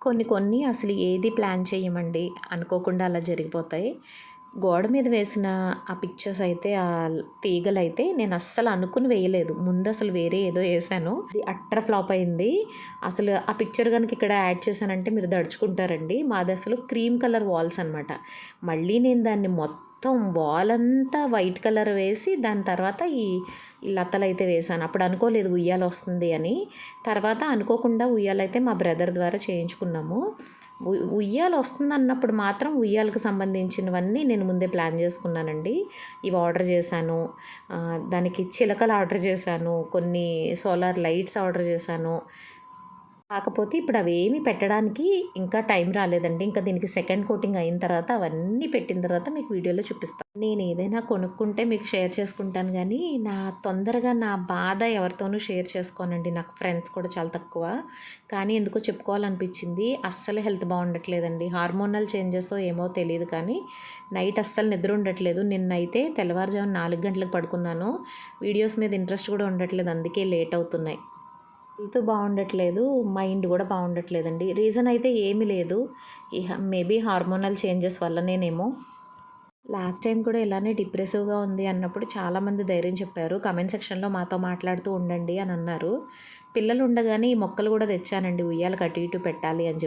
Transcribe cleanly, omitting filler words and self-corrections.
కొన్ని కొన్ని అసలు ఏది ప్లాన్ చేయమండి. అనుకోకుండా అలా జరిగిపోతాయి. గోడ మీద వేసిన ఆ పిక్చర్స్ అయితే తీగలైతే నేను అస్సలు అనుకుని వేయలేదు. ముందసలు వేరే ఏదో ఏశాను. అది అట్టర్ ఫ్లాప్ అయింది. అసలు ఆ పిక్చర్ గనుక ఇక్కడ యాడ్ చేశానంటే మీరు దడుచుకుంటారండి. మాదసలు క్రీమ్ కలర్ వాల్స్ అనమాట. మళ్ళీ నేను దాన్ని మొత్తం వాలంతా వైట్ కలర్ వేసి దాని తర్వాత ఈ లతలైతే వేశాను. అప్పుడు అనుకోలేదు ఉయ్యాలొస్తుంది అని. తర్వాత అనుకోకుండా ఉయ్యాలైతే మా బ్రదర్ ద్వారా చేయించుకున్నాము. ఉయ్యాల వస్తుందన్నప్పుడు మాత్రం ఉయ్యాలకు సంబంధించినవన్నీ నేను ముందే ప్లాన్ చేసుకున్నానండి. ఇవి ఆర్డర్ చేశాను. దానికి చిలకలు ఆర్డర్ చేశాను. కొన్ని సోలార్ లైట్స్ ఆర్డర్ చేశాను. కాకపోతే ఇప్పుడు అవేమి పెట్టడానికి ఇంకా టైం రాలేదండి. ఇంకా దీనికి సెకండ్ కోటింగ్ అయిన తర్వాత అవన్నీ పెట్టిన తర్వాత మీకు వీడియోలో చూపిస్తాను. నేను ఏదైనా కొనుక్కుంటే మీకు షేర్ చేసుకుంటాను కానీ తొందరగా నా బాధ ఎవరితోనూ షేర్ చేసుకోనండి. నాకు ఫ్రెండ్స్ కూడా చాలా తక్కువ. కానీ ఎందుకో చెప్పుకోవాలనిపించింది. అస్సలు హెల్త్ బాగుండట్లేదండి. హార్మోనల్ చేంజెస్ ఏమో తెలియదు కానీ నైట్ అస్సలు నిద్ర ఉండట్లేదు. నిన్నైతే తెల్లవారుజామున 4 గంటలకు పడుకున్నాను. వీడియోస్ మీద ఇంట్రెస్ట్ కూడా ఉండట్లేదు. అందుకే లేట్ అవుతున్నాయి. హెల్త్ బాగుండట్లేదు. మైండ్ కూడా బాగుండట్లేదండి. రీజన్ అయితే ఏమీ లేదు. మేబీ హార్మోనల్ చేంజెస్ వల్లనేనేమో. లాస్ట్ టైం కూడా ఇలానే డిప్రెసివ్గా ఉంది అన్నప్పుడు చాలామంది ధైర్యం చెప్పారు. కమెంట్ సెక్షన్లో మాతో మాట్లాడుతూ ఉండండి అని అన్నారు. పిల్లలు ఉండగానే ఈ మొక్కలు కూడా తెచ్చానండి. ఉయ్యాలకు అటు ఇటు పెట్టాలి అని చెప్పి.